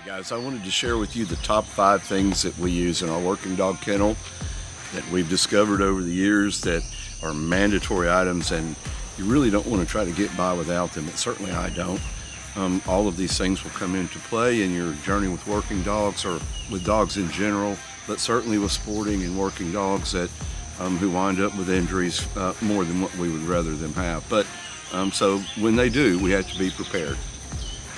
Guys, I wanted to share with you the top 5 things that we use in our working dog kennel that we've discovered over the years that are mandatory items, and you really don't want to try to get by without them. And certainly I don't. All of these things will come into play in your journey with working dogs or with dogs in general, but certainly with sporting and working dogs that who wind up with injuries more than what we would rather them have. But so when they do, we have to be prepared.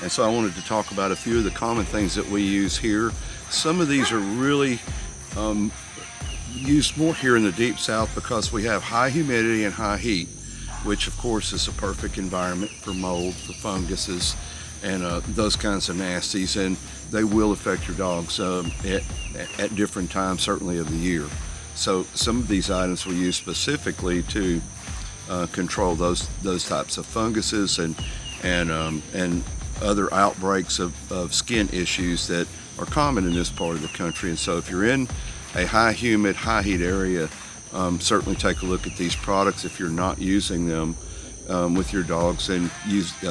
And so I wanted to talk about a few of the common things that we use here. Some of these are really used more here in the Deep South because we have high humidity and high heat, which of course is a perfect environment for mold, for funguses, and those kinds of nasties, and they will affect your dogs at different times, certainly of the year. So some of these items we use specifically to control those types of funguses and other outbreaks of skin issues that are common in this part of the country. And so if you're in a high humid, high heat area, certainly take a look at these products. If you're not using them with your dogs, then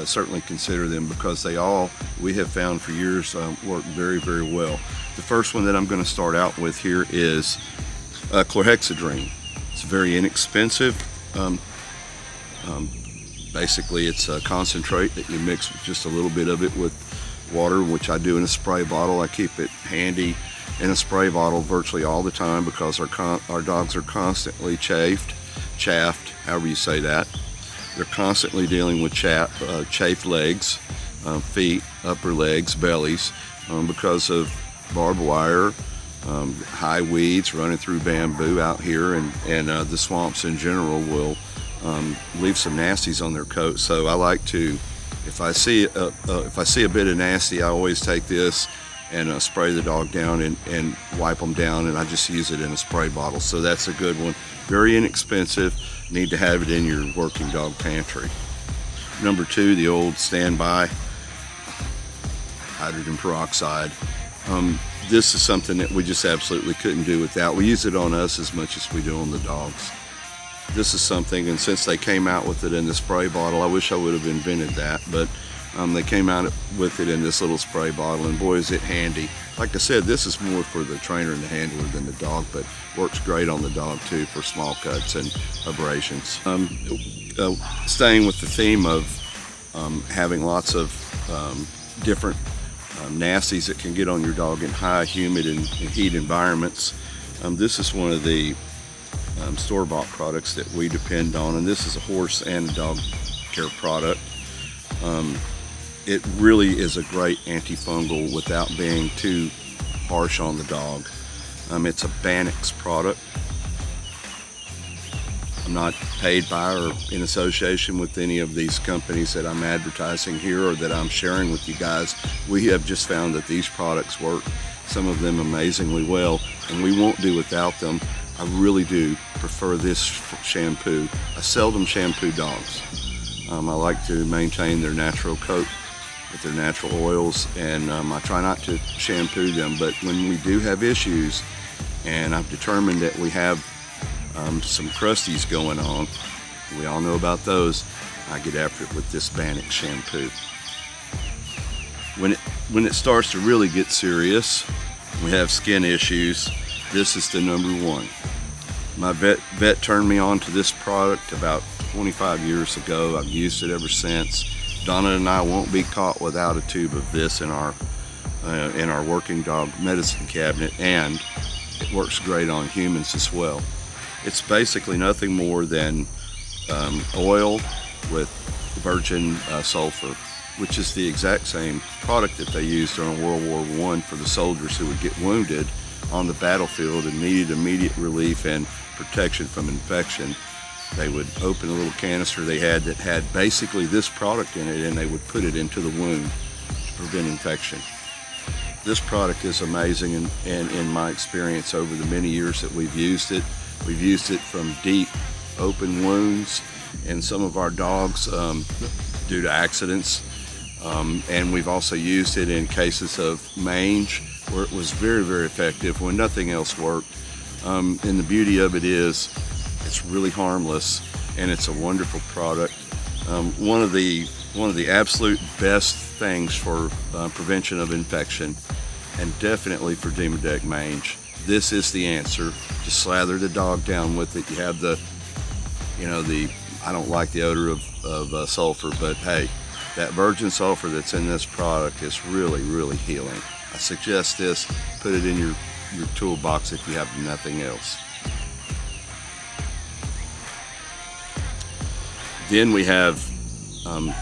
certainly consider them, because they all, we have found for years, work very, very well. The first one that I'm going to start out with here is chlorhexidrine. It's very inexpensive. Basically, it's a concentrate that you mix with just a little bit of it with water, which I do in a spray bottle. I keep it handy in a spray bottle virtually all the time because our dogs are constantly chaffed, however you say that. They're constantly dealing with chafed legs, feet, upper legs, bellies, because of barbed wire, high weeds running through bamboo out here, and the swamps in general will leave some nasties on their coat. So I like to, if I see a bit of nasty, I always take this and spray the dog down and wipe them down, and I just use it in a spray bottle. So that's a good one. Very inexpensive. Need to have it in your working dog pantry. Number 2, the old standby hydrogen peroxide. This is something that we just absolutely couldn't do without. We use it on us as much as we do on the dogs. This is something, and since they came out with it in the spray bottle, I wish I would have invented that, but they came out with it in this little spray bottle, and boy is it handy. Like I said, this is more for the trainer and the handler than the dog, but works great on the dog too for small cuts and abrasions. Staying with the theme of having lots of different nasties that can get on your dog in high humid and heat environments, this is one of the store-bought products that we depend on, and this is a horse and dog care product. It really is a great antifungal without being too harsh on the dog. It's a Banix product. I'm not paid by or in association with any of these companies that I'm advertising here or that I'm sharing with you guys. We have just found that these products work, some of them amazingly well, and we won't do without them. I really do prefer this shampoo. I seldom shampoo dogs. I like to maintain their natural coat with their natural oils, and I try not to shampoo them, but when we do have issues and I've determined that we have some crusties going on, we all know about those, I get after it with this Banix shampoo. When it starts to really get serious, we have skin issues, this is the number 1. My vet turned me on to this product about 25 years ago. I've used it ever since. Donna and I won't be caught without a tube of this in our working dog medicine cabinet, and it works great on humans as well. It's basically nothing more than oil with virgin sulfur, which is the exact same product that they used during World War I for the soldiers who would get wounded on the battlefield and needed immediate relief and protection from infection. They would open a little canister they had that had basically this product in it, and they would put it into the wound to prevent infection. This product is amazing, and in my experience over the many years that we've used it from deep open wounds in some of our dogs due to accidents, and we've also used it in cases of mange where it was very, very effective when nothing else worked. And the beauty of it is it's really harmless, and it's a wonderful product. One of the one of the absolute best things for prevention of infection, and definitely for Demodex mange. This is the answer. Just slather the dog down with it. You have the, I don't like the odor of sulfur, but hey, that virgin sulfur that's in this product is really, really healing. I suggest this. Put it in your toolbox if you have nothing else. Then we have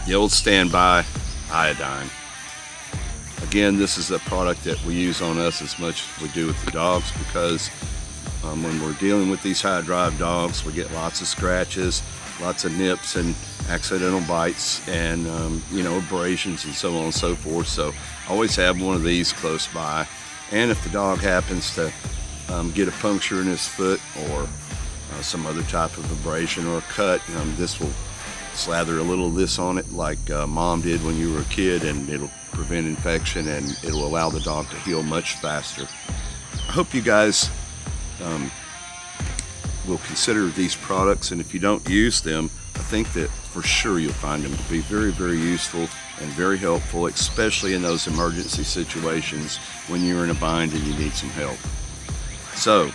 the old standby iodine. Again, this is a product that we use on us as much as we do with the dogs, because when we're dealing with these high drive dogs, we get lots of scratches, lots of nips and accidental bites, and abrasions and so on and so forth. So always have one of these close by. And if the dog happens to get a puncture in his foot, or some other type of abrasion or a cut, this will slather a little of this on it, like mom did when you were a kid, and it'll prevent infection and it'll allow the dog to heal much faster. I hope you guys will consider these products, and if you don't use them, I think that for sure you'll find them to be very, very useful and very helpful, especially in those emergency situations when you're in a bind and you need some help. So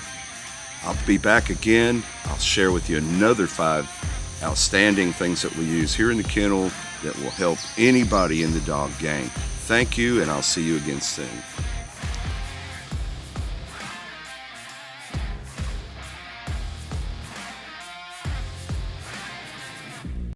I'll be back again. I'll share with you another 5 outstanding things that we use here in the kennel that will help anybody in the dog game. Thank you, and I'll see you again soon.